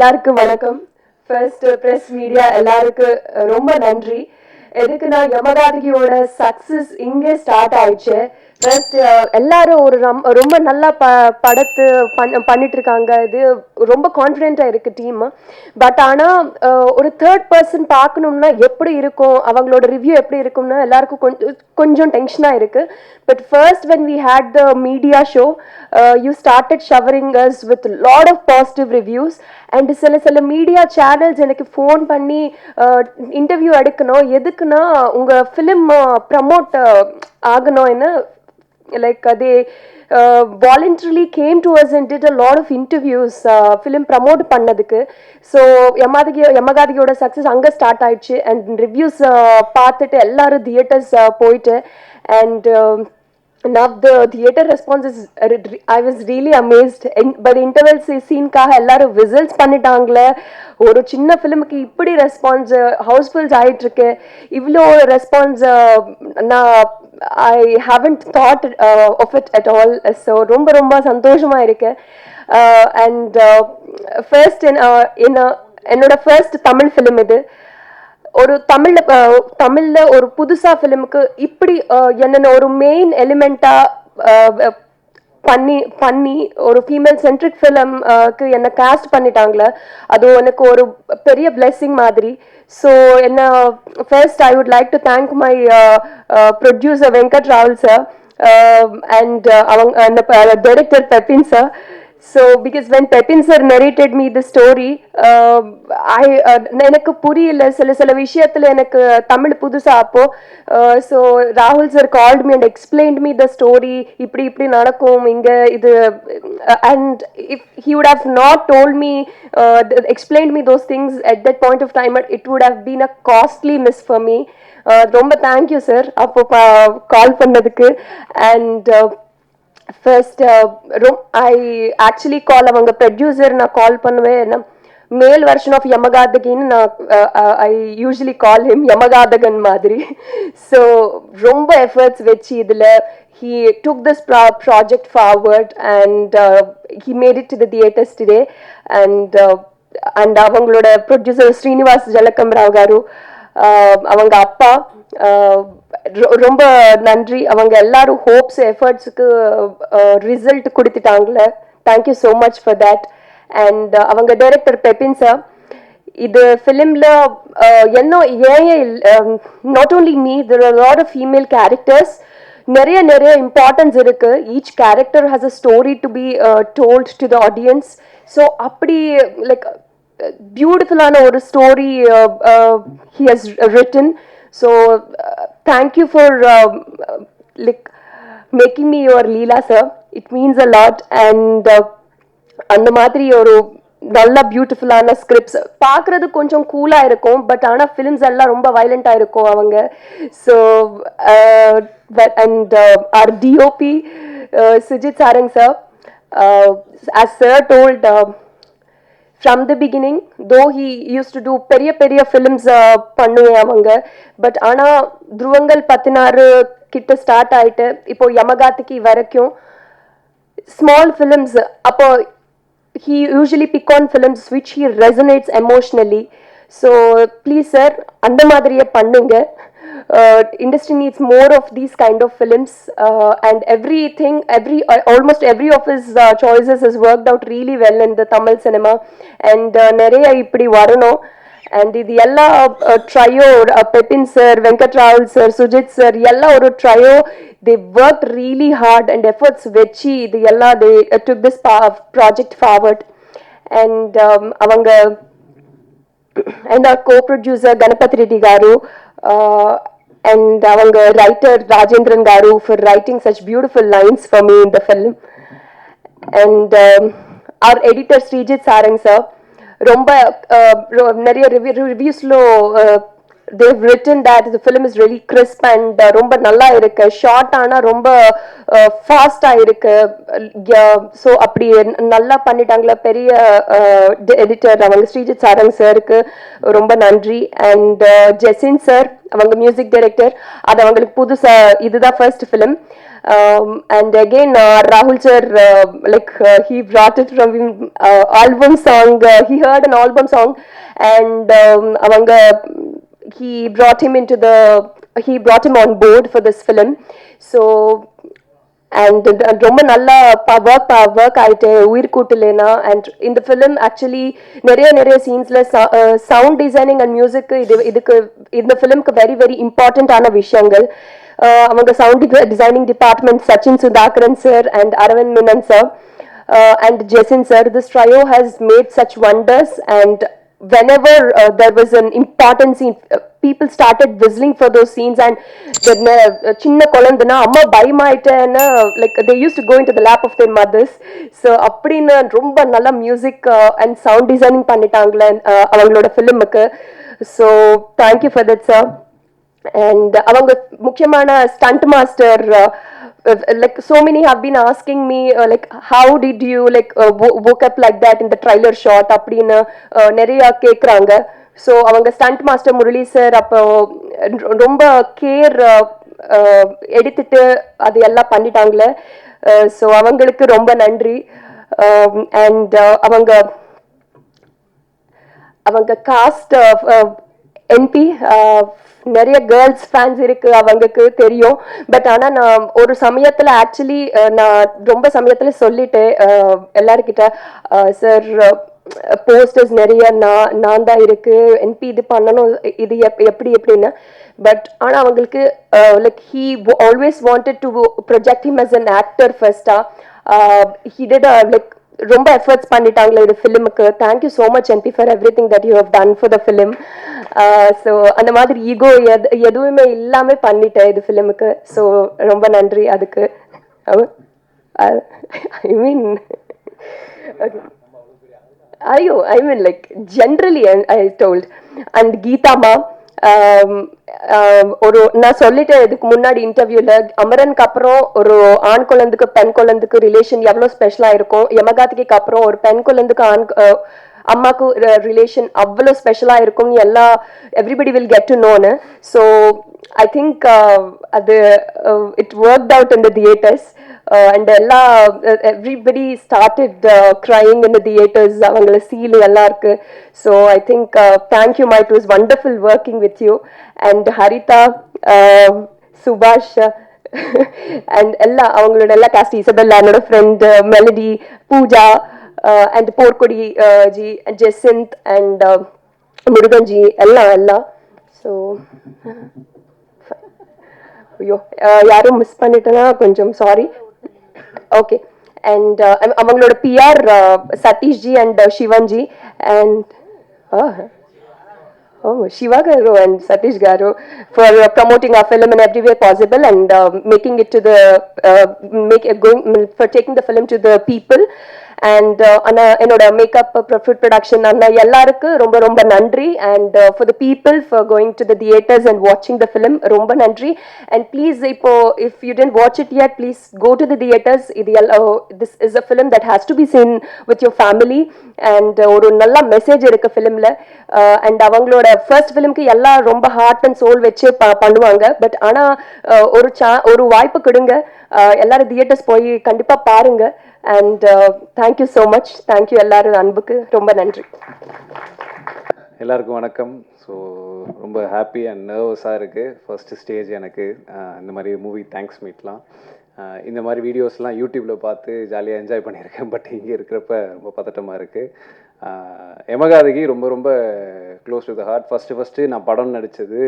எல்லாருக்கும் வணக்கம். First press media எல்லாருக்கும் ரொம்ப நன்றி. எதுக்குன்னா யமகாதகியோட சக்சஸ் இங்கே ஸ்டார்ட் ஆயிடுச்சு. ஃபர்ஸ்ட் எல்லாரும் ஒரு ரொம்ப நல்லா படத்து பண்ணிட்டு இருக்காங்க. இது ரொம்ப கான்ஃபிடென்ட்டா இருக்கு டீம். பட் ஆனால் ஒரு தேர்ட் பர்சன் பார்க்கணும்னா எப்படி இருக்கும், அவங்களோட ரிவ்யூ எப்படி இருக்கும்னா எல்லாருக்கும் கொஞ்சம் டென்ஷனாக இருக்கு. But first, when we had the media show, you started showering us with a lot of positive reviews. And சில மீடியா சேனல்ஸ் எனக்கு ஃபோன் பண்ணி இன்டர்வியூ எடுக்கணும், எதுக்குன்னா உங்கள் ஃபிலிம் ப்ரமோட் ஆகணும்னு like they voluntarily came to us and did a lot of interviews film promote பண்ணதுக்கு. So யமகாதகியோட success அங்கே start ஆயிடுச்சு. அண்ட் ரிவ்யூஸ் பார்த்துட்டு எல்லாரும் தியேட்டர்ஸ் போயிட்டு and now the theater response is I was really amazed. By the interval scene காக எல்லாரும் whistles பண்ணிட்டாங்களே. ஒரு சின்ன ஃபிலிமுக்கு இப்படி ரெஸ்பான்ஸ் ஹவுஸ்ஃபுல்ஸ் ஆகிட்டு இருக்கு. இவ்வளோ ரெஸ்பான்ஸ் நான் I haven't thought of it at all. So ரொம்ப ரொம்ப சந்தோஷமாக இருக்கு. அண்ட் ஃபர்ஸ்ட் என்னோட ஃபர்ஸ்ட் தமிழ் ஃபிலிம் இது. ஒரு தமிழ்ல ஒரு புதுசா ஃபிலிமுக்கு இப்படி என்னென்ன ஒரு மெயின் எலிமெண்டா பண்ணி ஒரு ஃபீமேல் சென்ட்ரிக் ஃபிலிம்க்கு என்ன காஸ்ட் பண்ணிட்டாங்களே, அது எனக்கு ஒரு பெரிய பிளெஸிங் மாதிரி. ஸோ என்ன first I would like to thank my producer Venkat Raval sir and அவங்க director Pepin sir. So because when Pepin sir narrated me the story, எனக்கு புரியல சில விஷயத்துல எனக்கு தமிழ் புதுசா அப்போ. ஸோ ராகுல் sir called me and explained me the story. இப்படி நடக்கும் இங்க இது. And if he would have not told me explained me those things at that point of time, it would have been a costly miss for me. ரொம்ப thank you sir அப்போ call பண்ணதுக்கு. And first I actually call அவங்க producer நான் கால் பண்ணுவேன். மேல் version of யமகாதகின்னு நான் ஐ usually call him யமகாதகன் மாதிரி. So ரொம்ப எஃபர்ட்ஸ் வச்சு இதில் he took this project forward and he made it to the theaters today. And அவங்களோட ப்ரொடியூசர் ஸ்ரீனிவாஸ் ஜலக்கம் ராவ் காரு, அவங்க அப்பா, ரொம்ப நன்றி. அவங்க எல்லாரும் ஹோப்ஸ் எஃபர்ட்ஸுக்கு ரிசல்ட் கொடுத்துட்டாங்களே. Thank you so much for that. And அவங்க டைரக்டர் பெப்பின் சார், இது ஃபிலிமில் என்ன not only me, there are lot of female characters. நிறைய இம்பார்ட்டன்ஸ் இருக்கு. Each character has a story to be told to the audiences. So அப்படி like பியூட்டிஃபுல்லான ஒரு story he has written. So thank you for like making me your Leela sir. It means a lot. And அந்த மாதிரி ஒரு நல்ல பியூட்டிஃபுல்லான scripts பார்க்குறது கொஞ்சம் கூலாக இருக்கும். பட் ஆனால் ஃபிலிம்ஸ் எல்லாம் ரொம்ப வைலண்ட்டாக இருக்கும் அவங்க. So and our DOP Sujith Sarang sir, as sir told from the beginning, though he used to do பெரிய films பண்ணுவேன் அவங்க. பட் ஆனால் துருவங்கள் 16 கிட்ட ஸ்டார்ட் ஆயிட்டு இப்போ யமகாதகி வரைக்கும் ஸ்மால் ஃபிலிம்ஸ். அப்போ he usually pick on films which he resonates emotionally. So please sir, அந்த மாதிரியே பண்ணுங்க. Industry needs more of these kind of films. And almost every of his choices has worked out really well in the Tamil cinema. And நிறைய இப்படி வரணும். And இது எல்லா trio, Pepin sir, Venkat Raval sir, Sujith sir, எல்லாம் ஒரு trio. they worked really hard and efforts வச்சு இது எல்லாம் they took this project forward. And அவங்க and our co-producer Ganapati Reddy garu, and அவங்க writer Rajendran garu for writing such beautiful lines for me in the film. And our editor Srijit Sarang sir, ரொம்ப நிறைய ரிவ்யூஸ்ல they've written that the film is really crisp and ரொம்ப நல்லா இருக்கு, short ஆனா ரொம்ப ஃபாஸ்டா இருக்கு. ஸோ அப்படி நல்லா பண்ணிட்டாங்களா. பெரிய எடிட்டர் அவங்க ஸ்ரீஜித் சாரங் சாருக்கு ரொம்ப நன்றி. அண்ட் ஜெசின் சார் அவங்க மியூசிக் டைரக்டர், அது அவங்களுக்கு புதுசா இதுதான் first film. And again Rahul sir, he brought it from album song. He heard an album song and avanga he brought him on board for this film. So and ரொம்ப நல்லா work ஆயிட்டு உயிர் கூட்டலேனா. And இந்த film actually நிறைய சீன்ஸ்ல sound designing and music இதுக்கு இந்த ஃபிலிம்க்கு வெரி வெரி இம்பார்ட்டன்டான விஷயங்கள். அவங்க sound designing department Sachin Sudhakaran sir and Aravind Menon sir and Jason sir, this trio has made such wonders. And whenever there was an important scene, people started whistling for those scenes. And chinna kolandana amma bayamaitena, like they used to go into the lap of their mothers. So appadina romba nalla music and sound designing பண்ணிட்டாங்களே அவங்களோட ஃபிலிமுக்கு. So thank you for that sir. And அவங்க முக்கியமான stunt master, like so many have been asking me like how did you woke up like that in the trailer shot அப்படின்னு நிறைய கேக்குறாங்க. So அவங்க stunt master Murali sir அப்போ ரொம்ப care எடுத்துட்டு அது எல்லாம் பண்ணிட்டாங்களே. ஸோ அவங்களுக்கு ரொம்ப நன்றி. அண்ட் அவங்க காஸ்ட் என்பி நிறைய கேர்ள்ஸ் ஃபேன்ஸ் இருக்கு அவங்களுக்கு தெரியும். பட் ஆனா நான் ஒரு சமயத்துல ஆக்சுவலி நான் ரொம்ப சமயத்துல சொல்லிட்டேன் எல்லாருக்கிட்ட, சார் போஸ்டர்ஸ் நிறைய நான் தான் இருக்கு, என்பி இது பண்ணணும், இது எப்படின்னு. பட் ஆனா அவங்களுக்கு he always wanted to project him as an actor first. He did ரொம்ப எஃபர்ட்ஸ் பண்ணிட்டாங்களே இது ஃபிலிமுக்கு. தேங்க்யூ ஸோ மச் என்பி for everything that you have done for the film. So அந்த மாதிரி ஈகோ எதுவுமே இல்லாமல் பண்ணிட்டேன் இது ஃபிலிமுக்கு. ஸோ ரொம்ப நன்றி அதுக்கு. ஐ மீன் generally I told. And கீதாமா ஒரு நான் சொல்லிட்டேன் இதுக்கு முன்னாடி இன்டர்வியூல, அமரனுக்கு அப்புறம் ஒரு ஆண் குழந்தைக்கு பெண் குழந்தைக்கு ரிலேஷன் எவ்வளவு ஸ்பெஷலா இருக்கும், யமகாதிக்கு அப்புறம் ஒரு பெண் குழந்தைக்கு அம்மாக்கு ரிலேஷன் அவ்வளவு ஸ்பெஷலா இருக்கும் எவ்ரிபடி வில் கெட் டு நோன்னு. ஸோ ஐ திங்க் அது it worked out in the theatres. And everybody started crying in the theaters. avangala seal ella irukku. So I think thank you Mike, it was wonderful working with you. And Harita, Subhash and ella avangaloda ella cast, Isabella anoda friend, Melody, Pooja and Porkodi ji, and Jacinth and Murugan ji ella. So ஐயோ யாரும் miss பண்ணிட்டேன்னா கொஞ்சம் sorry. Okay. And அவங்களோட PR Satish ji and Sivan ji and Shiva garu and Satish garu for promoting our film in every way possible and making it to the for taking the film to the people. And என்னோட makeup food production அண்ணா எல்லாருக்கு ரொம்ப ரொம்ப நன்றி. And for the people for going to the theatres and வாட்சிங் the film ரொம்ப நன்றி. அண்ட் ப்ளீஸ் இப்போ if you didn't watch it yet, please go to the theatres. This is a film that has to be seen with your family. And ஒரு நல்ல message இருக்கு ஃபிலிமில். And அவங்களோட ஃபர்ஸ்ட் ஃபிலிம்க்கு எல்லாம் ரொம்ப ஹார்ட் அண்ட் சோல் வச்சு பண்ணுவாங்க. பட் ஆனால் ஒரு வாய்ப்பு கொடுங்க, எல்லாரும் தியேட்டர்ஸ் போய் கண்டிப்பாக பாருங்க. And thank you so much. Thank you எல்லாரும் அன்புக்கு ரொம்ப நன்றி. எல்லாருக்கும் வணக்கம். ஸோ ரொம்ப ஹாப்பி அண்ட் நர்வஸாக இருக்குது. ஃபர்ஸ்ட் ஸ்டேஜ் எனக்கு இந்த மாதிரி மூவி தேங்க்ஸ் மீட்லாம். இந்த மாதிரி வீடியோஸ்லாம் யூடியூப்பில் பார்த்து ஜாலியாக என்ஜாய் பண்ணியிருக்கேன். பட் இங்கே இருக்கிறப்ப ரொம்ப பதட்டமாக இருக்குது. யமகாதகி ரொம்ப ரொம்ப close to the heart. First நான் படம் நடித்தது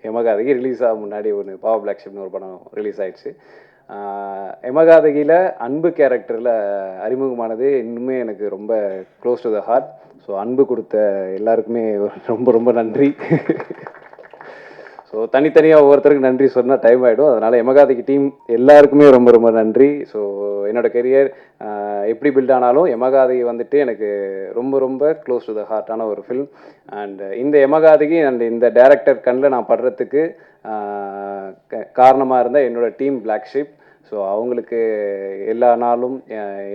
யமகாதகி ரிலீஸ் ஆக முன்னாடி ஒன்று பாவா பிளாக் ஷிப்னு ஒரு படம் ரிலீஸ் ஆகிடுச்சு. யமகாதகியில் அன்பு கேரக்டரில் அறிமுகமானது இன்னுமே எனக்கு ரொம்ப close to the heart. So அன்பு கொடுத்த எல்லாருக்குமே ரொம்ப ரொம்ப நன்றி. ஸோ தனித்தனியாக ஒவ்வொருத்தருக்கு நன்றி சொன்னால் டைம் ஆகிடும். அதனால் யமகாதகி டீம் எல்லாருக்குமே ரொம்ப ரொம்ப நன்றி. ஸோ என்னோட கெரியர் எப்படி பில்ட் ஆனாலும் யமகாதகி வந்துட்டு எனக்கு ரொம்ப ரொம்ப க்ளோஸ் டு த ஹார்ட்டான ஒரு ஃபில்ம். அண்ட் இந்த யமகாதகி அண்ட் இந்த டைரக்டர் கண்ணில் நான் படுறதுக்கு காரணமாக இருந்த என்னோட டீம் பிளாக் ஷீப். ஸோ அவங்களுக்கு எல்லா நாளும்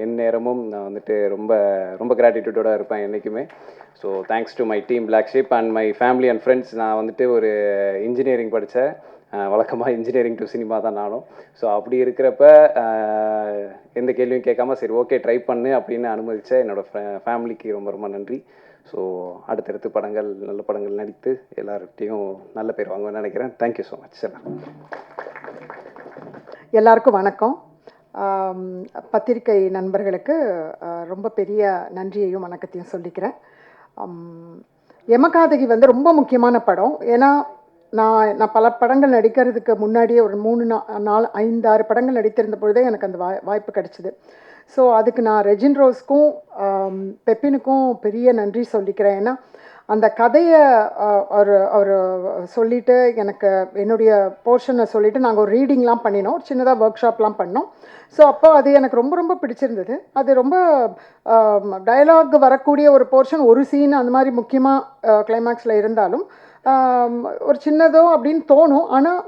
என் நேரமும் நான் வந்துட்டு ரொம்ப ரொம்ப கிராட்டிடியூடோடு இருப்பேன் என்றைக்குமே. So thanks to my team Black Sheep and my family and friends. நான் வந்துட்டு ஒரு இன்ஜினியரிங் படித்தேன், வழக்கமாக இன்ஜினியரிங் டு சினிமா தான் நானும். ஸோ அப்படி இருக்கிறப்ப எந்த கேள்வியும் கேட்காம சரி ஓகே ட்ரை பண்ணு அப்படின்னு அனுமதித்த என்னோடய ஃபேமிலிக்கு ரொம்ப ரொம்ப நன்றி. ஸோ அடுத்தடுத்து படங்கள் நல்ல படங்கள் நடித்து எல்லார்கிட்டையும் நல்ல பேர் வாங்குவேன்னு நினைக்கிறேன். Thank you so much sir. எல்லாருக்கும் வணக்கம். பத்திரிகை நண்பர்களுக்கு ரொம்ப பெரிய நன்றியையும் வணக்கத்தையும் சொல்லிக்கிறேன். யமகாதகி வந்து ரொம்ப முக்கியமான படம். ஏன்னா நான் பல படங்கள் நடிக்கிறதுக்கு முன்னாடியே ஒரு 3-4-5-6 படங்கள் நடித்திருந்த பொழுதே எனக்கு அந்த வாய்ப்பு கிடச்சிது. ஸோ அதுக்கு நான் ரெஜின் ரோஸ்க்கும் பெப்பினுக்கும் பெரிய நன்றி சொல்லிக்கிறேன். ஏன்னா அந்த கதையை அவர் சொல்லிவிட்டு எனக்கு என்னுடைய போர்ஷனை சொல்லிவிட்டு நாங்கள் ஒரு ரீடிங்லாம் பண்ணினோம், ஒரு சின்னதாக ஒர்க் ஷாப்லாம் பண்ணோம். ஸோ அப்போ அது எனக்கு ரொம்ப ரொம்ப பிடிச்சிருந்தது. அது ரொம்ப டயலாக் வரக்கூடிய ஒரு போர்ஷன், ஒரு சீன் அந்த மாதிரி முக்கியமாக கிளைமேக்ஸில் இருந்தாலும் ஒரு சின்னதோ அப்படின்னு தோணும். ஆனால்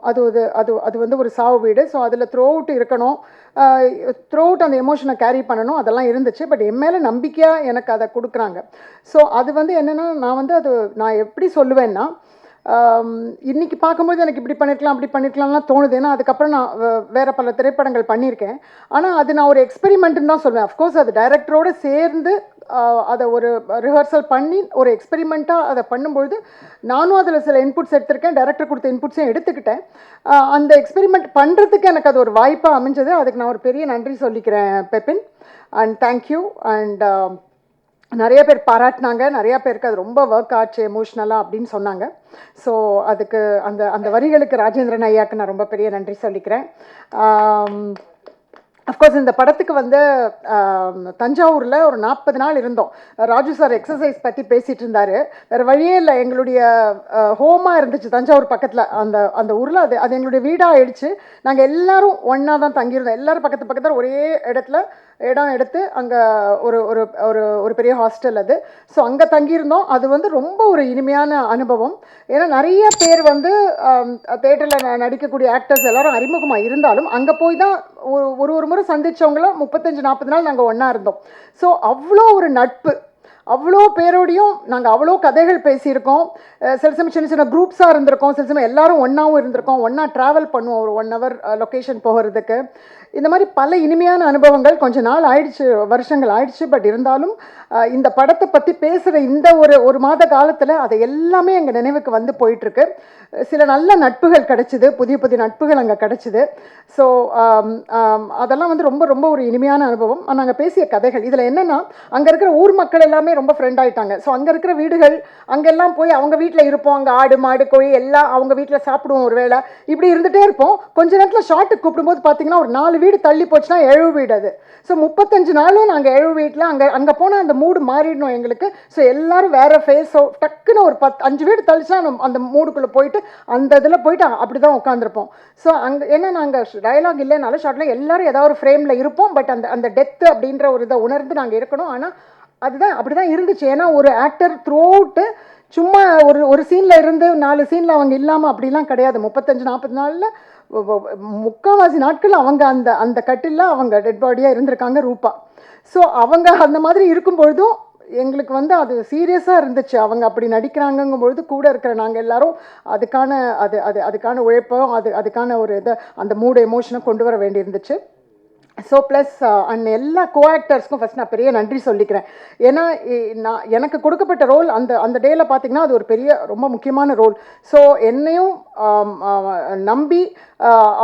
அது அது அது வந்து ஒரு சாவு வீடு. ஸோ அதில் த்ரூ அவுட் இருக்கணும், த்ரூ அவுட் அந்த எமோஷனை கேரி பண்ணணும், அதெல்லாம் இருந்துச்சு. பட் என் மேலே நம்பிக்கையாக எனக்கு அதை கொடுக்குறாங்க. ஸோ அது வந்து என்னென்னா நான் எப்படி சொல்லுவேன்னா, இன்றைக்கி பார்க்கும்போது எனக்கு இப்படி பண்ணியிருக்கலாம் அப்படி பண்ணியிருக்கலாம்லாம் தோணுது. ஏன்னா அதுக்கப்புறம் நான் வேறு பல திரைப்படங்கள் பண்ணியிருக்கேன். ஆனால் அது நான் ஒரு எக்ஸ்பெரிமெண்ட்டுன்னு தான் சொல்லுவேன். அஃப்கோர்ஸ் அது டைரக்டரோடு சேர்ந்து அதை ஒரு ரிஹர்சல் பண்ணி ஒரு எக்ஸ்பெரிமெண்ட்டாக அதை பண்ணும்பொழுது நானும் அதில் சில இன்புட்ஸ் எடுத்திருக்கேன், டைரக்டர் கொடுத்த இன்புட்ஸையும் எடுத்துக்கிட்டேன். அந்த எக்ஸ்பெரிமெண்ட் பண்ணுறதுக்கு எனக்கு அது ஒரு வாய்ப்பாக அமைஞ்சது. அதுக்கு நான் ஒரு பெரிய நன்றி சொல்லிக்கிறேன் பெப்பின். And thank you. அண்ட் நிறைய பேர் பாராட்டினாங்க, நிறையா பேருக்கு அது ரொம்ப ஒர்க் ஆச்சு எமோஷ்னலாக அப்படின்னு சொன்னாங்க. ஸோ அதுக்கு அந்த வரிகளுக்கு ராஜேந்திரன் ஐயாவுக்கு நான் ரொம்ப பெரிய நன்றி சொல்லிக்கிறேன். அஃப்கோர்ஸ் இந்த படத்துக்கு வந்து தஞ்சாவூரில் ஒரு 40 நாள் இருந்தோம். ராஜு சார் எக்ஸசைஸ் பற்றி பேசிகிட்டு இருந்தார். வேறு வழியே இல்லை, எங்களுடைய ஹோமாக இருந்துச்சு தஞ்சாவூர் பக்கத்தில். அந்த ஊரில் அது எங்களுடைய வீடாக ஆயிடுச்சு. நாங்கள் எல்லோரும் ஒன்றா தான் தங்கியிருந்தோம். எல்லோரும் பக்கத்தில் ஒரே இடம் எடுத்து அங்கே ஒரு ஒரு ஒரு ஒரு பெரிய ஹாஸ்டல் அது. ஸோ அங்கே தங்கியிருந்தோம். அது வந்து ரொம்ப ஒரு இனிமையான அனுபவம். ஏன்னா நிறைய பேர் வந்து தேட்டரில் நடிக்கக்கூடிய ஆக்டர்ஸ் எல்லோரும் அறிமுகமாக இருந்தாலும் அங்கே போய் தான் ஒரு முறை சந்தித்தவங்கள 35-40 நாள் நாங்கள் ஒன்றா இருந்தோம். ஸோ அவ்வளோ ஒரு நட்பு, அவ்வளோ பேரோடையும் நாங்கள் அவ்வளோ கதைகள் பேசியிருக்கோம். சில சமயம் சின்ன சின்ன குரூப்ஸாக இருந்திருக்கோம், சில சமயம் எல்லோரும் ஒன்றாவும் இருந்திருக்கோம், ஒன்றா ட்ராவல் பண்ணுவோம் ஒரு 1 hour லொக்கேஷன் போகிறதுக்கு. இந்த மாதிரி பல இனிமையான அனுபவங்கள். கொஞ்சம் நாள் ஆயிடுச்சு, வருஷங்கள் ஆயிடுச்சு. பட் இருந்தாலும் இந்த படத்தை பற்றி பேசுகிற இந்த ஒரு மாத காலத்தில் அதை எல்லாமே எங்கள் நினைவுக்கு வந்து போயிட்டுருக்கு. சில நல்ல நட்புகள் கிடச்சிது, புதிய நட்புகள் அங்கே கிடச்சிது. ஸோ அதெல்லாம் வந்து ரொம்ப ரொம்ப ஒரு இனிமையான அனுபவம். நாங்கள் பேசிய கதைகள் இதில் என்னென்னா, அங்கே இருக்கிற ஊர் மக்கள் எல்லாமே ரொம்ப ஃப்ரெண்ட் ஆகிட்டாங்க. ஸோ அங்கே இருக்கிற வீடுகள், அங்கெல்லாம் போய் அவங்க வீட்டில் இருப்போம். அங்கே ஆடு மாடு கோழி எல்லாம் அவங்க வீட்டில் சாப்பிடுவோம். ஒரு வேளை இப்படி இருந்துகிட்டே இருப்போம். கொஞ்ச நேரத்தில் ஷார்ட்டுக்கு கூப்பிடும்போது பார்த்தீங்கன்னா ஒரு 4 வீடு தள்ளி போச்சுன்னா 7 வீடு அது. ஸோ 35 நாளும் நாங்கள் 7 வீட்டில் அங்கே போனால் அந்த மூடு மாறிடணும் எங்களுக்கு. ஸோ எல்லோரும் வேறு ஃபேஸோ டக்குன்னு ஒரு 5 வீடு தள்ளிச்சுன்னா அந்த மூடுக்குள்ளே போயிட்டு அந்த இதில் போயிட்டு அப்படி தான் உட்காந்துருப்போம். ஸோ அங்கே ஏன்னா நாங்கள் டயலாக் இல்லைனாலும் ஷார்ட்டில் எல்லோரும் ஏதாவது ஒரு ஃப்ரேமில் இருப்போம். பட் அந்த டெத்து அப்படின்ற ஒரு இதை உணர்ந்து நாங்கள் இருக்கணும். ஆனால் அதுதான் அப்படி தான் இருந்துச்சு. ஏன்னா ஒரு ஆக்டர் த்ரூ அவுட்டு சும்மா ஒரு சீனில் இருந்து 4 சீனில் அவங்க இல்லாமல் அப்படிலாம் கிடையாது. 35-40 நாளில் முக்கால்வாசி நாட்கள் அவங்க அந்த கட்டில் அவங்க டெட் பாடியாக இருந்திருக்காங்க ரூபா. ஸோ அவங்க அந்த மாதிரி இருக்கும்பொழுதும் எங்களுக்கு வந்து அது சீரியஸாக இருந்துச்சு. அவங்க அப்படி நடிக்கிறாங்கங்கும்பொழுது கூட இருக்கிற நாங்கள் எல்லோரும் அதுக்கான உழைப்போம், அதுக்கான ஒரு இதை அந்த மூடு எமோஷனை கொண்டு வர வேண்டியிருந்துச்சு. ஸோ ப்ளஸ் அண்ட் எல்லா கோ ஆக்டர்ஸ்க்கும் ஃபஸ்ட் நான் பெரிய நன்றி சொல்லிக்கிறேன். ஏன்னா எனக்கு கொடுக்கப்பட்ட ரோல் அந்த டேயில் பார்த்திங்கன்னா அது ஒரு பெரிய ரொம்ப முக்கியமான ரோல். ஸோ என்னையும் நம்பி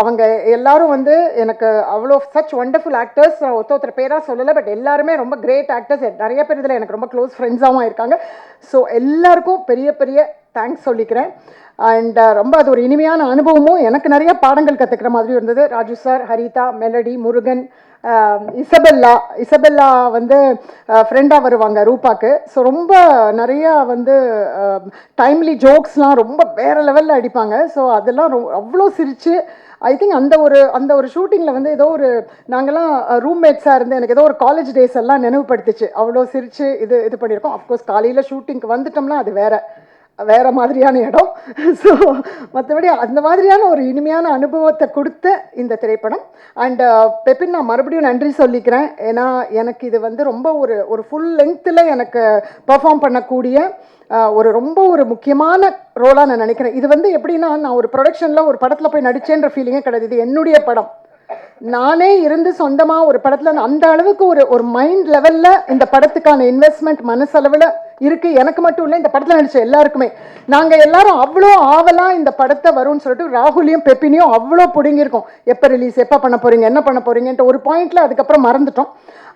அவங்க எல்லாரும் வந்து எனக்கு அவ்வளோ சச் ஒண்டர்ஃபுல் ஆக்டர்ஸ். ஒருத்தர் பேராக சொல்லலை, பட் எல்லாருமே ரொம்ப கிரேட் ஆக்டர்ஸ். நிறைய பேர் இதில் எனக்கு ரொம்ப க்ளோஸ் ஃப்ரெண்ட்ஸாகவும் இருக்காங்க. ஸோ எல்லாருக்கும் பெரிய பெரிய தேங்க்ஸ் சொல்லிக்கிறேன். அண்ட் ரொம்ப அது ஒரு இனிமையான அனுபவமும் எனக்கு நிறைய பாடங்கள் கற்றுக்கிற மாதிரி இருந்தது. Raju sir, Haritha, melody, Murugan, Isabella வந்து ஃப்ரெண்டாக வருவாங்க ரூபாக்கு. ஸோ ரொம்ப நிறையா வந்து டைம்லி ஜோக்ஸ்லாம் ரொம்ப வேறு லெவலில் அடிப்பாங்க. ஸோ அதெல்லாம் அவ்வளோ சிரித்து ஐ திங்க் அந்த ஒரு ஷூட்டிங்கில் வந்து ஏதோ ஒரு நாங்கள்லாம் ரூம்மேட்ஸாக இருந்து எனக்கு ஏதோ ஒரு காலேஜ் டேஸ் எல்லாம் நினைவுபடுத்துச்சு. அவ்வளோ சிரித்து இது பண்ணியிருக்கோம். அஃப்கோர்ஸ் காலையில் ஷூட்டிங்க்கு வந்துட்டோம்னா அது வேற மாதிரியான இடம். ஸோ மற்றபடி அந்த மாதிரியான ஒரு இனிமையான அனுபவத்தை கொடுத்த இந்த திரைப்படம். அண்ட் பெப்பின், நான் மறுபடியும் நன்றி சொல்லிக்கிறேன். ஏன்னா எனக்கு இது வந்து ரொம்ப ஒரு ஃபுல் லெங்க்த்தில் எனக்கு பெர்ஃபார்ம் பண்ணக்கூடிய ரொம்ப முக்கியமான ரோலாக நான் நினைக்கிறேன். இது வந்து எப்படின்னா, நான் ஒரு ப்ரொடக்ஷனில் ஒரு படத்தில் போய் நடிச்சேன்ற ஃபீலிங்கே கிடையாது. இது என்னுடைய படம். நானே இருந்து சொந்தமாக ஒரு படத்தில் அந்த அளவுக்கு ஒரு மைண்ட் லெவலில் இந்த படத்துக்கான இன்வெஸ்ட்மெண்ட் மனசளவில் இருக்குது. எனக்கு மட்டும் இல்லை, இந்த படத்தில் நடித்த எல்லாருக்குமே. நாங்கள் எல்லாரும் அவ்வளோ ஆவலாக இந்த படத்தை வரும்னு சொல்லிட்டு ராகுலையும் பெப்பினையும் அவ்வளோ பிடுங்கியிருக்கோம். எப்போ ரிலீஸ், எப்போ பண்ண போகிறீங்க, என்ன பண்ண போகிறீங்கன்ட்டு ஒரு பாயிண்டில் அதுக்கப்புறம் மறந்துட்டோம்.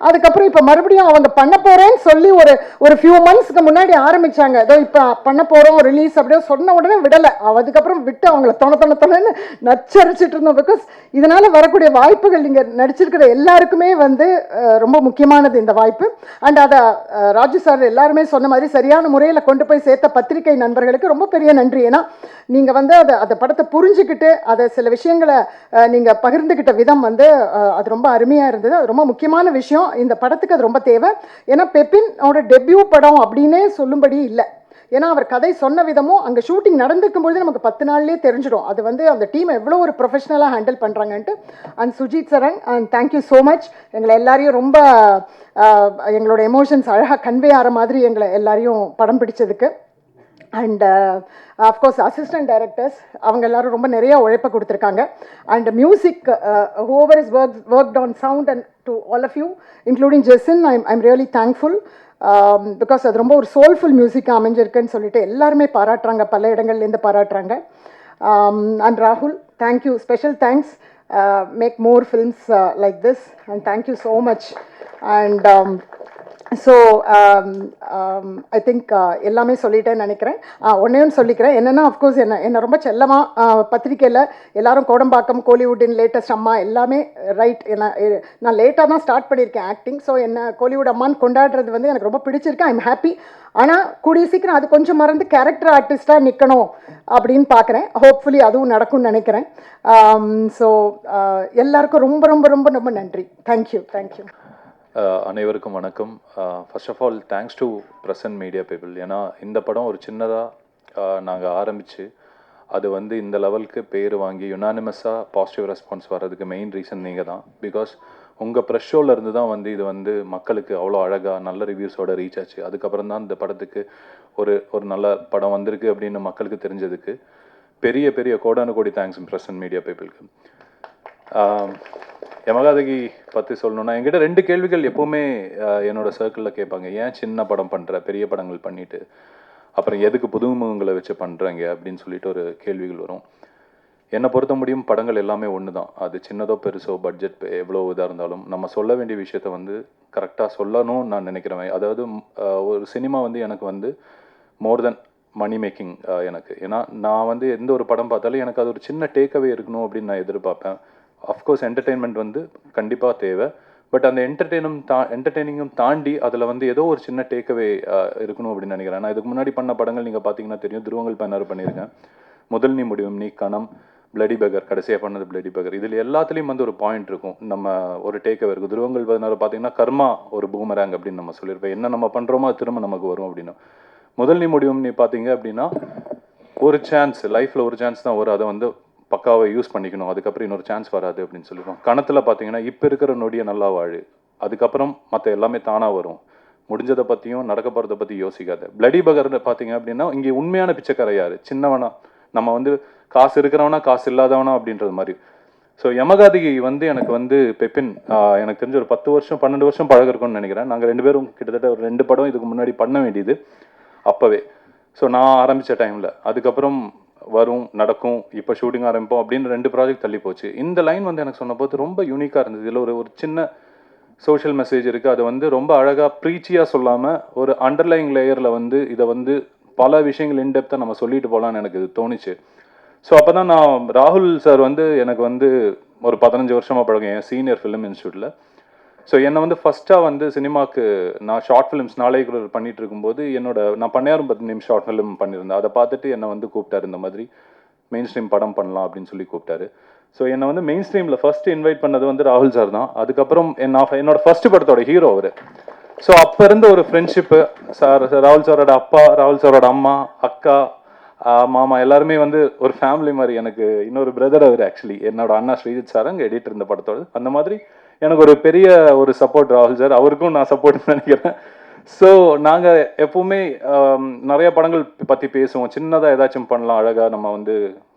அதுக்கப்புறம் இப்போ மறுபடியும் அவங்க பண்ண போகிறேன்னு சொல்லி ஒரு ஃபியூ மந்த்ஸ்க்கு முன்னாடி ஆரம்பித்தாங்க. ஏதோ இப்போ பண்ண போகிறோம் ரிலீஸ் அப்படியே சொன்ன உடனே விடலை. அதுக்கப்புறம் விட்டு அவங்கள தொணன்னு நச்சரிச்சிட்டு இருந்தோம். பிகாஸ் இதனால் வரக்கூடிய வாய்ப்புகள் இங்கே நடிச்சிருக்கிற எல்லாருக்குமே வந்து ரொம்ப முக்கியமானது இந்த வாய்ப்பு. அண்ட் அதை ராஜு சார் எல்லாருமே சொன்ன மாதிரி சரியான முறையில் கொண்டு போய் சேர்த்த பத்திரிகை நண்பர்களுக்கு ரொம்ப பெரிய நன்றி. ஏன்னா நீங்கள் வந்து அதை படத்தை புரிஞ்சுக்கிட்டு அதை சில விஷயங்களை நீங்கள் பகிர்ந்துக்கிட்ட விதம் வந்து அது ரொம்ப அருமையாக இருந்தது. அது ரொம்ப முக்கியமான விஷயம். இந்த படத்துக்கு அது ரொம்ப தேவை. ஏன்னா பெப்பினோட டெபியூ படம் அப்படின்னே சொல்லும்படி இல்லை. ஏன்னா அவர் கதை சொன்ன விதமும் அங்கே ஷூட்டிங் நடந்துக்கும்பொழுது நமக்கு 10 நாள்லேயே தெரிஞ்சிடும் அது வந்து அந்த டீம் எவ்வளோ ஒரு ப்ரொஃபஷனலாக ஹேண்டில் பண்ணுறாங்கன்ட்டு. And Sujith Saran, and thank you so much. எங்களை எல்லாரையும் ரொம்ப எங்களோட எமோஷன்ஸ் அழகாக கன்வே ஆகிற மாதிரி எங்களை எல்லாரையும் படம் பிடிச்சதுக்கு. அண்ட் அஃப்கோர்ஸ் அசிஸ்டன்ட் டைரக்டர்ஸ் அவங்க எல்லாரும் ரொம்ப நிறைய உழைப்பை கொடுத்துருக்காங்க. And music whoever is worked on sound, and to all of you including Jason, I'm really thankful because அது ரொம்ப ஒரு சோல்ஃபுல் மியூசிக்காக அமைஞ்சிருக்குன்னு சொல்லிட்டு எல்லாருமே பாராட்டுறாங்க, பல இடங்கள்லேருந்து பாராட்டுறாங்க. அண்ட் ராகுல், thank you, special thanks. Make more films like this and thank you so much. And so I think எல்லாமே சொல்லிட்டேன்னு நினைக்கிறேன். ஒன்றையும் சொல்லிக்கிறேன் என்னென்னா, அஃப்கோர்ஸ் என்னை ரொம்ப செல்லமாக பத்திரிக்கையில் எல்லாரும் கோடம்பாக்கம், கோலிவுட்டின் லேட்டஸ்ட் அம்மா எல்லாமே ரைட். நான் லேட்டாக தான் ஸ்டார்ட் பண்ணியிருக்கேன் ஆக்டிங். ஸோ என்ன கோலிவுட் அம்மான்னு கொண்டாடுறது வந்து எனக்கு ரொம்ப பிடிச்சிருக்கு. I am happy. ஆனால் கூடிய சீக்கிரம் அது கொஞ்சம் மறந்து கேரக்டர் ஆர்டிஸ்ட்டாக நிற்கணும் அப்படின்னு பார்க்குறேன். ஹோப்ஃபுல்லி அதுவும் நடக்கும்னு நினைக்கிறேன். ஸோ எல்லாருக்கும் ரொம்ப ரொம்ப ரொம்ப ரொம்ப நன்றி. தேங்க்யூ. அனைவருக்கும் வணக்கம். First of all thanks to present media people. ஏன்னா இந்த படம் ஒரு சின்னதாக நாங்கள் ஆரம்பித்து அது வந்து இந்த லெவலுக்கு பேர் வாங்கி யுனானிமஸாக பாசிட்டிவ் ரெஸ்பான்ஸ் வர்றதுக்கு மெயின் ரீசன் நீங்கள் தான். பிகாஸ் உங்கள் ப்ரெஷ் ஷோவில் இருந்து தான் வந்து இது வந்து மக்களுக்கு அவ்வளோ அழகாக நல்ல ரிவ்யூஸோட ரீச் ஆச்சு. அதுக்கப்புறம் தான் இந்த படத்துக்கு ஒரு நல்ல படம் வந்திருக்கு அப்படின்னு மக்களுக்கு தெரிஞ்சதுக்கு பெரிய பெரிய கோடானு கோடி தேங்க்ஸ் பிரசன்ட் மீடியா பீப்புளுக்கு. யமகாதகி பற்றி சொல்லணுன்னா, என்கிட்ட 2 கேள்விகள் எப்போவுமே என்னோடய சர்க்கிளில் கேட்பாங்க. ஏன் சின்ன படம் பண்ணுற, பெரிய படங்கள் பண்ணிவிட்டு அப்புறம் எதுக்கு புதுமுகங்களை வச்சு பண்ணுறாங்க அப்படின்னு சொல்லிட்டு ஒரு கேள்விகள் வரும். என்னை பொறுத்த முடியும் படங்கள் எல்லாமே ஒன்று தான். அது சின்னதோ பெருசோ பட்ஜெட் எவ்வளோ இதாக இருந்தாலும் நம்ம சொல்ல வேண்டிய விஷயத்த வந்து கரெக்டாக சொல்லணும்னு நான் நினைக்கிறேன். அதாவது ஒரு சினிமா வந்து எனக்கு வந்து மோர் தென் மணி மேக்கிங் எனக்கு. ஏன்னா நான் வந்து எந்த ஒரு படம் பார்த்தாலும் எனக்கு அது ஒரு சின்ன டேக்அவே இருக்கணும் அப்படின்னு நான் எதிர்பார்ப்பேன். அஃப்கோர்ஸ் என்டர்டெயின்மெண்ட் வந்து கண்டிப்பாக தேவை. பட் அந்த என்டர்டெய்னிங்கும் தாண்டி அதில் வந்து ஏதோ ஒரு சின்ன டேக்அவே இருக்கணும் அப்படின்னு நினைக்கிறேன். நான் இதுக்கு முன்னாடி பண்ண படங்கள் நீங்கள் பார்த்தீங்கன்னா தெரியும். துருவங்கள் 16 பண்ணியிருக்கேன், முதல் நீ முடிவும் நீ, கணம், பிளடி பெகர், கடைசியாக பண்ணது பிளடி பெகர். இதில் எல்லாத்துலேயும் வந்து ஒரு பாயிண்ட் இருக்கும், நம்ம ஒரு டேக்அவே இருக்கும். துருவங்கள் 16 பார்த்தீங்கன்னா கர்மா ஒரு பூமராங் அப்படின்னு நம்ம சொல்லியிருப்பேன். என்ன நம்ம பண்ணுறோமோ அது திரும்ப நமக்கு வரும் அப்படின்னு. முதல் நீ முடிவும் நீ பார்த்தீங்க அப்படின்னா ஒரு சான்ஸ், லைஃப்பில் ஒரு சான்ஸ் தான் வரும், அதை வந்து பக்காவை யூஸ் பண்ணிக்கணும், அதுக்கப்புறம் இன்னொரு சான்ஸ் வராது அப்படின்னு சொல்லிடுவோம். கணத்தில் பார்த்தீங்கன்னா இப்போ இருக்கிற நொடியை நல்லா வாழு, அதுக்கப்புறம் மற்ற எல்லாமே தானாக வரும், முடிஞ்சதை பற்றியும் நடக்க போகிறத பற்றி யோசிக்காது. பிளடி பகர் பார்த்தீங்க அப்படின்னா இங்கே உண்மையான பிச்சைக்கார யார், சின்னவனா, நம்ம வந்து காசு இருக்கிறவனா காசு இல்லாதவனா அப்படின்றது மாதிரி. ஸோ யமகாதகி வந்து எனக்கு வந்து பெப்பின் எனக்கு தெரிஞ்ச ஒரு 10 வருஷம் 12 வருஷம் பழகிருக்கோன்னு நினைக்கிறேன். நாங்கள் 2 பேரும் கிட்டத்தட்ட ஒரு 2 படம் இதுக்கு முன்னாடி பண்ண வேண்டியது அப்போவே. ஸோ நான் ஆரம்பித்த டைமில் அதுக்கப்புறம் வரும் நடக்கும், இப்போ ஷூட்டிங் ஆரம்பிப்போம் அப்படின்னு 2 ப்ராஜெக்ட் தள்ளி போச்சு. இந்த லைன் வந்து எனக்கு சொன்ன போது ரொம்ப யூனிக்காக இருந்தது. இதில் ஒரு சின்ன சோஷியல் மெசேஜ் இருக்குது. அது வந்து ரொம்ப அழகாக ப்ரீச்சியாக சொல்லாமல் ஒரு அண்டர்லைங் லேயரில் வந்து இதை வந்து பல விஷயங்கள் இன்டெப்த்தாக நம்ம சொல்லிட்டு போகலான்னு எனக்கு இது தோணுச்சு. ஸோ அப்போ தான் நான் ராகுல் சார் வந்து எனக்கு வந்து ஒரு 15 வருஷமாக பழகும், என் சீனியர் ஃபிலிம் இன்ஸ்டியூட்டில். ஸோ என்னை வந்து ஃபஸ்ட்டாக வந்து சினிமாவுக்கு நான் ஷார்ட் ஃபிலிம்ஸ் நாளைக்குள்ள பண்ணிகிட்டு இருக்கும்போது நான் 10,000 ஷார்ட் ஃபிலிம் பண்ணியிருந்தேன். அதை பார்த்துட்டு என்னை வந்து கூப்பிட்டார். இந்த மாதிரி மெயின் ஸ்ட்ரீம் படம் பண்ணலாம் அப்படின்னு சொல்லி கூப்பிட்டாரு. ஸோ என்னை வந்து மெயின் ஸ்ட்ரீமில் ஃபஸ்ட்டு இன்வைட் பண்ணது வந்து ராகுல் சார் தான். அதுக்கப்புறம் என்னோட ஃபர்ஸ்ட் படத்தோட ஹீரோ அவர். ஸோ அப்போ இருந்த ஒரு ஃப்ரெண்ட்ஷிப்பு, ராகுல் சாரோட அப்பா, ராகுல் சாரோட அம்மா, அக்கா, மாமா எல்லாருமே வந்து ஒரு ஃபேமிலி மாதிரி. எனக்கு இன்னொரு பிரதர் அவர், ஆக்சுவலி என்னோட அண்ணா ஸ்ரீஜித் சார் அங்கே எடிட்டர் இந்த படத்தோடு. அந்த மாதிரி எனக்கு ஒரு பெரிய ஒரு சப்போர்ட் ராகுல் சார், அவருக்கும் நான் சப்போர்ட் நினைக்கிறேன். ஸோ நாங்கள் எப்பவுமே நிறைய படங்கள் பற்றி பேசுவோம். சின்னதாக ஏதாச்சும் பண்ணலாம், அழகாக நம்ம வந்து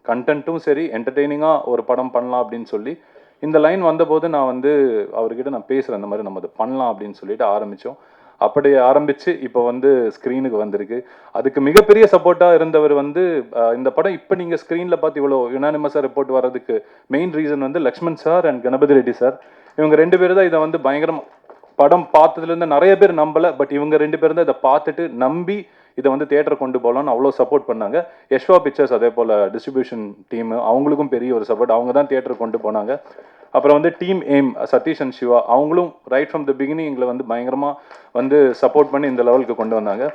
கண்டென்ட்டும் சரி என்டர்டெய்னிங்காக ஒரு படம் பண்ணலாம் அப்படின்னு சொல்லி இந்த லைன் வந்தபோது நான் வந்து அவர்கிட்ட நான் பேசுகிறேன், இந்த மாதிரி நம்ம அதை பண்ணலாம் அப்படின்னு சொல்லிட்டு ஆரம்பித்தோம். அப்படி ஆரம்பித்து இப்போ வந்து ஸ்க்ரீனுக்கு வந்திருக்கு. அதுக்கு மிகப்பெரிய சப்போர்ட்டாக இருந்தவர் வந்து இந்த படம் இப்போ நீங்கள் ஸ்க்ரீனில் பார்த்து இவ்வளோ யுனானிமஸாக ரிப்போர்ட் வர்றதுக்கு மெயின் ரீசன் வந்து Lakshman sir and Ganapathi Reddy sir. இவங்க 2 பேர் தான் இதை வந்து பயங்கரம் படம் பார்த்ததுலேருந்து நிறைய பேர் நம்பலை, பட் இவங்க 2 பேர் தான் இதை பார்த்துட்டு நம்பி இதை வந்து தியேட்டர் கொண்டு போகலான்னு அவ்வளோ சப்போர்ட் பண்ணாங்க. யஷ்வா பிக்சர்ஸ் அதே போல் டிஸ்ட்ரிபியூஷன் டீமு, அவங்களுக்கும் பெரிய ஒரு சப்போர்ட். அவங்க தான் தியேட்டர் கொண்டு போனாங்க. அப்புறம் வந்து team aim Satish and Siva, அவங்களும் ரைட் ஃப்ரம் த பிகினிங் எங்களை வந்து பயங்கரமாக வந்து சப்போர்ட் பண்ணி இந்த லெவலுக்கு கொண்டு வந்தாங்க.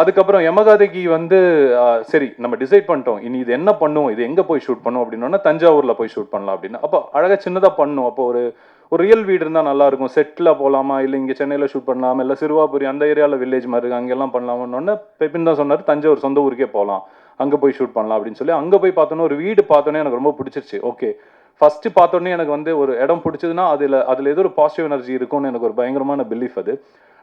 அதுக்கப்புறம் யமகாதைக்கு வந்து சரி நம்ம டிசைட் பண்ணிட்டோம், இனி இது என்ன பண்ணுவோம், இது எங்கே போய் ஷூட் பண்ணுவோம் அப்படின்னா தஞ்சாவூரில் போய் ஷூட் பண்ணலாம் அப்படின்னு. அப்போ அழகாக சின்னதாக பண்ணும். அப்போ ஒரு ரியல் வீடு இருந்தால் நல்லாயிருக்கும், செட்டில் போகலாமா, இல்லை இங்கே சென்னையில் ஷூட் பண்ணலாமா, இல்லை சிறுவாபுரி அந்த ஏரியாவில் வில்லேஜ் மாதிரி இருக்குது அங்கெல்லாம் பண்ணலாமன்னொன்னே பெப்பின் தான் சொன்னார் தஞ்சாவூர் சொந்த ஊருக்கே போகலாம், அங்கே போய் ஷூட் பண்ணலாம் அப்படின்னு சொல்லி. அங்கே போய் பார்த்தோன்னே ஒரு வீடு பார்த்தோன்னே எனக்கு ரொம்ப பிடிச்சிருச்சு. ஓகே, ஃபஸ்ட்டு பார்த்தோன்னே எனக்கு வந்து ஒரு இடம் பிடிச்சதுன்னா அதில் ஏதோ ஒரு பாசிட்டிவ் எனர்ஜி இருக்கும்னு எனக்கு ஒரு பயங்கரமான பிலீஃப் அது.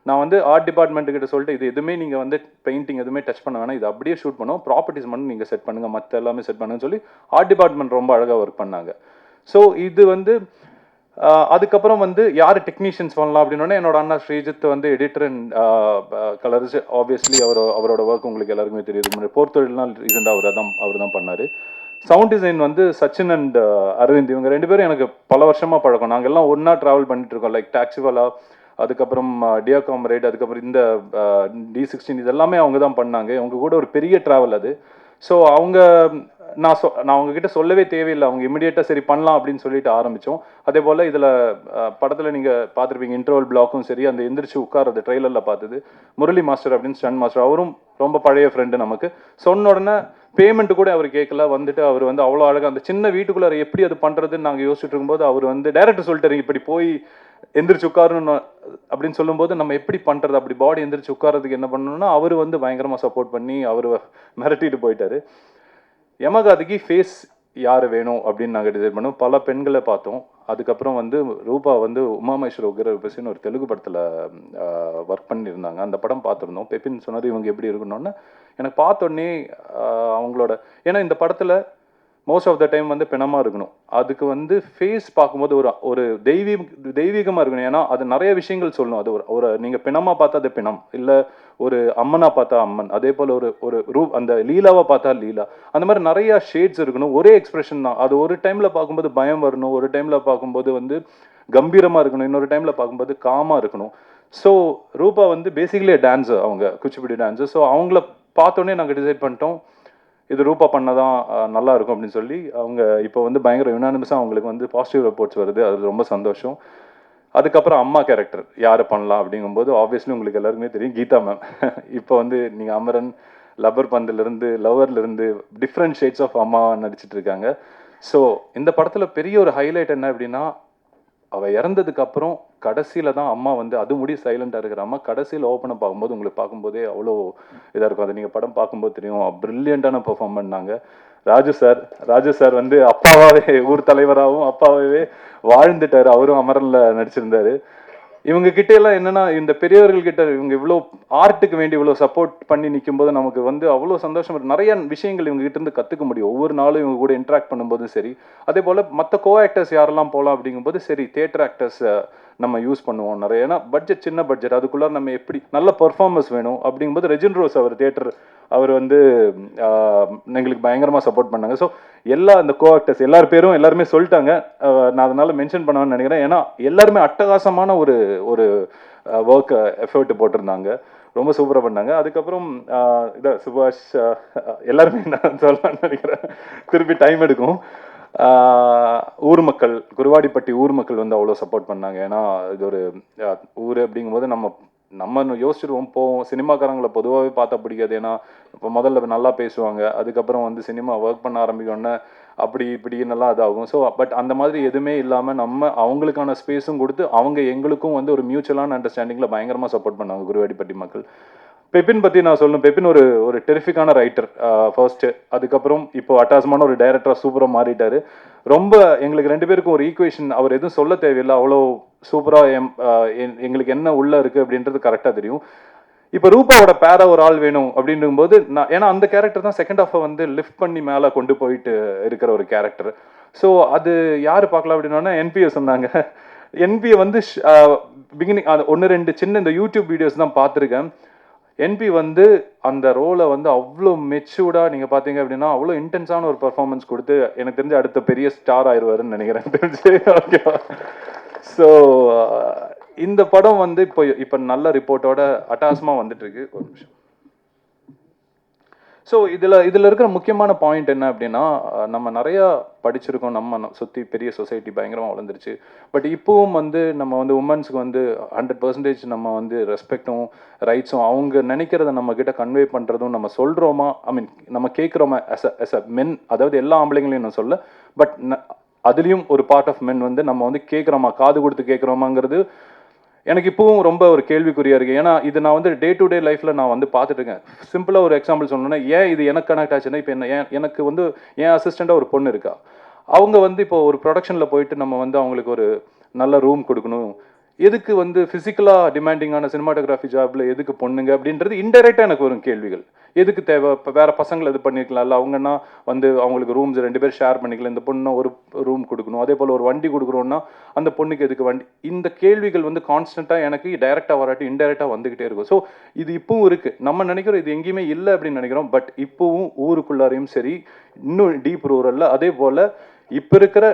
நான் வந்து ஆர்ட் டிபார்ட்மெண்ட்டுக்கிட்ட சொல்லிட்டு இது எதுவுமே நீங்கள் வந்து பெயிண்டிங் எதுவுமே டச் பண்ண வேணாம், இது அப்படியே ஷூட் பண்ணுவோம், ப்ராப்பர்ட்டிஸ் மட்டும் நீங்கள் செட் பண்ணுங்கள், மற்ற எல்லாமே செட் பண்ணுங்கன்னு சொல்லி ஆர்ட் டிபார்ட்மெண்ட் ரொம்ப அழகாக ஒர்க் பண்ணாங்க. ஸோ இது வந்து அதுக்கப்புறம் வந்து யார் டெக்னீஷியன்ஸ் பண்ணலாம் அப்படின்னோடனே என்னோட அண்ணா ஸ்ரீஜித் வந்து எடிட்டர் அண்ட் கலர்ஸ். ஆப்வியஸ்லி அவரோட ஒர்க் உங்களுக்கு எல்லாருக்குமே தெரியுது. போர்த்தொழில்னால் ரீசெண்டாக அவர் தான் பண்ணார். சவுண்ட் டிசைன் வந்து சச்சின் அண்ட் அரவிந்த், இவங்க 2 பேரும் எனக்கு பல வருஷமாக பழக்கம். நாங்கள் எல்லாம் ஒன்றா ட்ராவல் பண்ணிட்டு இருக்கோம். லைக் டாக்ஸிவாலா, அதுக்கப்புறம் டியர் காம்ரேட், அதுக்கப்புறம் இந்த D16 இதெல்லாமே அவங்க தான் பண்ணாங்க. அவங்க கூட ஒரு பெரிய ட்ராவல் அது. ஸோ நான் அவங்கக்கிட்ட சொல்லவே தேவையில்லை, அவங்க இமிடியேட்டாக சரி பண்ணலாம் அப்படின்னு சொல்லிட்டு ஆரம்பித்தோம். அதே போல் இதில் படத்தில் நீங்கள் பார்த்துருப்பீங்க இன்டர்வல் பிளாக்கும் சரி, அந்த எந்திரிச்சு உட்கார்றது ட்ரெய்லரில் பார்த்தது முரளி மாஸ்டர் அப்படின்னு ஸ்டன் மாஸ்டர், அவரும் ரொம்ப பழைய ஃப்ரெண்டு நமக்கு. சொன்ன உடனே பேமெண்ட் கூட அவர் கேட்கல, வந்துட்டு அவர் வந்து அவ்வளோ அழகாக அந்த சின்ன வீட்டுக்குள்ளே எப்படி அது பண்ணுறதுன்னு நாங்கள் யோசிச்சுட்டு இருக்கும்போது அவர் வந்து டைரக்டர் சொல்லிட்டாரு இப்படி போய் எந்திரிச்சு உட்காரணும் அப்படின்னு சொல்லும்போது நம்ம எப்படி பண்ணுறது, அப்படி பாடி எந்திரிச்சு உட்காரதுக்கு என்ன பண்ணணும்னா அவர் வந்து பயங்கரமாக சப்போர்ட் பண்ணி அவர் மிரட்டிட்டு போயிட்டாரு. யமகாதிக்கு ஃபேஸ் யார் வேணும் அப்படின்னு நாங்கள் டிசைட் பண்ணோம். பல பெண்களை பார்த்தோம். அதுக்கப்புறம் வந்து ரூபா வந்து உமாமேஸ்வர உக்ரபசின்னு ஒரு தெலுங்கு படத்தில் ஒர்க் பண்ணியிருந்தாங்க. அந்த படம் பார்த்துருந்தோம். பெப்பின் சொன்னார் இவங்க எப்படி இருக்கணும்னு. எனக்கு பார்த்தோன்னே அவங்களோட, ஏன்னா இந்த படத்தில் மோஸ்ட் ஆஃப் த டைம் வந்து பிணமாக இருக்கணும். அதுக்கு வந்து ஃபேஸ் பார்க்கும்போது ஒரு தெய்வீகமாக இருக்கணும். ஏன்னா அது நிறைய விஷயங்கள் சொல்லணும். அது ஒரு நீங்கள் பிணமாக பார்த்தா அது பிணம், இல்லை ஒரு அம்மனாக பார்த்தா அம்மன், அதே போல் ஒரு அந்த லீலாவாக பார்த்தா லீலா, அந்த மாதிரி நிறையா ஷேட்ஸ் இருக்கணும். ஒரே எக்ஸ்பிரஷன் தான். அது ஒரு டைமில் பார்க்கும்போது பயம் வரணும், ஒரு டைமில் பார்க்கும்போது வந்து கம்பீரமாக இருக்கணும், இன்னொரு டைமில் பார்க்கும்போது காமாக இருக்கணும். ஸோ ரூபா வந்து பேசிக்கலி டான்ஸர், அவங்க குச்சிப்புடி டான்ஸர். ஸோ அவங்கள பார்த்தோன்னே நாங்கள் டிசைட் பண்ணிட்டோம் இது ரூபா பண்ணதான் நல்லா இருக்கும் அப்படின்னு சொல்லி. அவங்க இப்போ வந்து பயங்கர யுனானிமஸாக அவங்களுக்கு வந்து பாசிட்டிவ் ரிப்போர்ட்ஸ் வருது, அது ரொம்ப சந்தோஷம். அதுக்கப்புறம் அம்மா கேரக்டர் யார் பண்ணலாம் அப்படிங்கும்போது ஆப்வியஸ்லி உங்களுக்கு எல்லாருக்குமே தெரியும் கீதா மேம். இப்போ வந்து நீங்கள் அமரன், லப்பர் பந்திலிருந்து, லவர்லேருந்து டிஃப்ரெண்ட் ஷேட்ஸ் ஆஃப் அம்மா நடிச்சிட்டு இருக்காங்க. ஸோ இந்த படத்தில் பெரிய ஒரு ஹைலைட் என்ன அப்படின்னா, அவள் இறந்ததுக்கப்புறம் கடைசியில் தான் அம்மா வந்து அது முடி சைலண்டாக இருக்கிற அம்மா கடைசியில் ஓப்பனை பார்க்கும்போது உங்களுக்கு பார்க்கும்போதே அவ்வளோ இதாக இருக்கும். அது நீங்கள் படம் பார்க்கும்போது தெரியும். ப்ரில்லியண்ட்டான பெர்ஃபார்ம் பண்ணாங்க. ராஜு சார் வந்து அப்பாவாகவே ஊர் தலைவராகவும் அப்பாவே வாழ்ந்துட்டார். அவரும் அமரனில் நடிச்சிருந்தார். இவங்க கிட்ட எல்லாம் என்னன்னா, இந்த பெரியவர்கள் கிட்ட இவங்க இவ்வளோ ஆர்ட்டுக்கு வேண்டி இவ்வளோ சப்போர்ட் பண்ணி நிற்கும் போது நமக்கு வந்து அவ்வளோ சந்தோஷம் இருக்கு. நிறைய விஷயங்கள் இவங்க கிட்ட இருந்து கற்றுக்க முடியும். ஒவ்வொரு நாளும் இவங்க கூட இன்ட்ராக்ட் பண்ணும்போதும் சரி, அதே போல் மற்ற கோ ஆக்டர்ஸ் யாரெல்லாம் போகலாம் அப்படிங்கும்போது சரி, தியேட்டர் ஆக்டர்ஸ் நம்ம யூஸ் பண்ணுவோம் நிறைய. ஏன்னா பட்ஜெட் சின்ன பட்ஜெட், அதுக்குள்ளே நம்ம எப்படி நல்ல பர்ஃபார்மன்ஸ் வேணும் அப்படிங்கும்போது ரெஜின் ரோஸ் அவர் தியேட்டர் அவர் வந்து எங்களுக்கு பயங்கரமாக சப்போர்ட் பண்ணாங்க. ஸோ எல்லா இந்த கோ ஆக்டர்ஸ் எல்லாருமே சொல்லிட்டாங்க. நான் அதனால மென்ஷன் பண்ணணும்னு நினைக்கிறேன். ஏன்னா எல்லாருமே அட்டகாசமான ஒரு ஒர்க் எஃபர்ட் போட்டிருந்தாங்க. ரொம்ப சூப்பராக பண்ணாங்க. அதுக்கப்புறம் இதை சுபாஷ் எல்லாருமே நான் சொல்லலாம்னு நினைக்கிறேன், திருப்பி டைம் எடுக்கும். ஊர் மக்கள், குருவாடிப்பட்டி ஊர் மக்கள் வந்து அவ்வளோ சப்போர்ட் பண்ணாங்க. ஏன்னா இது ஒரு ஊர் அப்படிங்கும்போது நம்ம நம்ம யோசிச்சிருவோம் போவோம். சினிமாக்காரங்களை பொதுவாகவே பார்த்தா பிடிக்காது. ஏன்னா இப்போ முதல்ல நல்லா பேசுவாங்க, அதுக்கப்புறம் வந்து சினிமா ஒர்க் பண்ண ஆரம்பிக்கணுன்னே அப்படி இப்படின்னெல்லாம் இதாகும். ஸோ பட் அந்த மாதிரி எதுவுமே இல்லாமல் நம்ம அவங்களுக்கான ஸ்பேஸும் கொடுத்து அவங்க எங்களுக்கும் வந்து ஒரு மியூச்சுவலான அண்டர்ஸ்டாண்டிங்கில் பயங்கரமாக சப்போர்ட் பண்ணாங்க குருவாடிப்பட்டி மக்கள். பெப்பின் பற்றி நான் சொல்லணும். பெப்பின் ஒரு டெரிஃபிக்கான ரைட்டர் ஃபர்ஸ்ட்டு. அதுக்கப்புறம் இப்போ அட்டாசமான ஒரு டைரக்டராக சூப்பராக மாறிட்டார். ரொம்ப எங்களுக்கு 2 பேருக்கும் ஒரு ஈக்குவேஷன், அவர் எதுவும் சொல்ல தேவையில்லை, அவ்வளோ சூப்பராக எங்களுக்கு என்ன உள்ளே இருக்குது அப்படின்றது கரெக்டாக தெரியும். இப்போ ரூபாவோட பேரா ஒரு ஆள் வேணும் அப்படின்னும்போது நான், ஏன்னா அந்த கேரக்டர் தான் செகண்ட் ஹாஃபை வந்து லிஃப்ட் பண்ணி மேலே கொண்டு போயிட்டு இருக்கிற ஒரு கேரக்டர். ஸோ அது யார் பார்க்கலாம் அப்படின்னா என்பிஏ சொன்னாங்க. என்பிஏ வந்து பிகினிங் 1-2 சின்ன இந்த யூடியூப் வீடியோஸ் தான் பார்த்துருக்கேன். என்பி வந்து அந்த ரோலை வந்து அவ்வளோ மெச்சூர்டாக நீங்கள் பார்த்தீங்க அப்படின்னா அவ்வளோ இன்டென்ஸான ஒரு பர்ஃபார்மன்ஸ் கொடுத்து எனக்கு தெரிஞ்ச அடுத்த பெரிய ஸ்டார் ஆயிடுவாருன்னு நினைக்கிறேன் தெரிஞ்சு. ஓகேவா? ஸோ இந்த படம் வந்து இப்போ நல்ல ரிப்போர்ட்டோட அட்டாசமாக வந்துட்டு இருக்கு. ஒரு நிமிஷம். ஸோ இதில் இருக்கிற முக்கியமான பாயிண்ட் என்ன அப்படின்னா, நம்ம நிறையா படிச்சிருக்கோம், நம்ம சுற்றி பெரிய சொசைட்டி பயங்கரமாக வளர்ந்துருச்சு. பட் இப்போவும் வந்து நம்ம வந்து உமன்ஸுக்கு வந்து 100% நம்ம வந்து ரெஸ்பெக்டும் ரைட்ஸும் அவங்க நினைக்கிறத நம்ம கிட்ட கன்வே பண்ணுறதும் நம்ம சொல்கிறோமா, ஐ மீன் நம்ம கேட்குறோமா as a மென், அதாவது எல்லா ஆம்பளைங்களையும் நான் சொல்ல, பட் அதுலேயும் ஒரு பார்ட் ஆஃப் மென் வந்து நம்ம வந்து கேட்குறோமா, காது கொடுத்து கேட்குறோமாங்கிறது எனக்கு இப்போவும் ரொம்ப ஒரு கேள்விக்குறியாக இருக்குது. ஏன்னா இது நான் வந்து டே டு டே லைஃப்பில் நான் வந்து பார்த்துட்டு இருக்கேன். சிம்பிளாக ஒரு எக்ஸாம்பிள் சொல்லணும்னா, ஏன் இது எனக்கு கனெக்ட் ஆச்சுன்னா, இப்போ எனக்கு வந்து என் அசிஸ்டண்ட்டாக ஒரு பொண்ணு இருக்கா. அவங்க வந்து இப்போ ஒரு ப்ரொடக்ஷனில் போயிட்டு நம்ம வந்து அவங்களுக்கு ஒரு நல்ல ரூம் கொடுக்கணும், எதுக்கு வந்து ஃபிசிக்கலாக டிமாண்டிங்கான சினிமாட்டோகிராஃபி ஜாபில் எதுக்கு பொண்ணுங்க அப்படின்றது இன்டெரக்டாக எனக்கு வரும் கேள்விகள். எதுக்கு தேவை? இப்போ வேறு பசங்களை இது பண்ணியிருக்கலாம்ல, அவங்கன்னா வந்து அவங்களுக்கு ரூம்ஸ் 2 பேர் ஷேர் பண்ணிக்கலாம், இந்த பொண்ணை ஒரு ரூம் கொடுக்கணும், அதே போல் ஒரு வண்டி கொடுக்குறோன்னா அந்த பொண்ணுக்கு எதுக்கு வண்டி? இந்த கேள்விகள் வந்து கான்ஸ்டண்ட்டாக எனக்கு டைரெக்டாக வராட்டி இன்டெரக்டாக வந்துக்கிட்டே இருக்கும். ஸோ இது இப்பவும் இருக்குது. நம்ம நினைக்கிறோம் இது எங்கேயுமே இல்லை அப்படின்னு நினைக்கிறோம். பட் இப்போவும் ஊருக்குள்ளாரையும் சரி, இன்னும் டீப் ரூரலில், அதே போல் இப்போ இருக்கிற,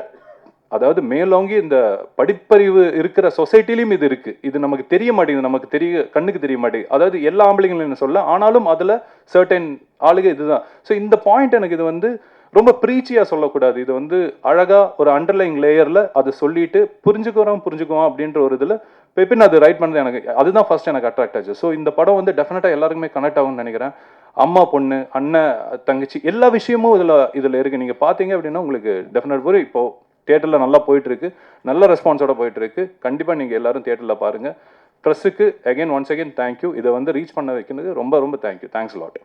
அதாவது மேலோங்கி இந்த படிப்பறிவு இருக்கிற சொசைட்டிலையும் இது இருக்கு. இது நமக்கு தெரிய மாட்டேங்குது, நமக்கு கண்ணுக்கு தெரிய மாட்டேங்குது. அதாவது எல்லா ஆம்பளைங்களும் சொல்ல, ஆனாலும் அதுல சர்டன் ஆளுங்க இதுதான். ஸோ இந்த பாயிண்ட் எனக்கு இது வந்து ரொம்ப ப்ரீச்சியா சொல்லக்கூடாது. இது வந்து அழகா ஒரு அண்டர்லைங் லேயர்ல அதை சொல்லிட்டு புரிஞ்சுக்குவோம் அப்படின்ற ஒரு இதுல பெப்பின் அது ரைட் பண்ணது எனக்கு அதுதான் ஃபர்ஸ்ட் எனக்கு அட்ராக்ட் ஆச்சு. ஸோ இந்த படம் வந்து டெஃபினட்டா எல்லாருக்குமே கனெக்ட் ஆகும்னு நினைக்கிறேன். அம்மா பொண்ணு, அண்ணன் தங்கச்சி, எல்லா விஷயமும் இதுல இருக்கு. நீங்க பாத்தீங்க அப்படின்னா உங்களுக்கு டெஃபினட் ஒரு இப்போ தியேட்டரில் நல்லா போயிட்டு இருக்கு, நல்ல ரெஸ்பான்ஸோட போயிட்டு இருக்கு. கண்டிப்பாக நீங்கள் எல்லாரும் தியேட்டரில் பாருங்க. ப்ரெஸ்ஸுக்கு ஒன்ஸ் அகெயின் தேங்க்யூ. இதை வந்து ரீச் பண்ண வைக்கிறது ரொம்ப ரொம்ப தேங்க்யூ. Thanks lot.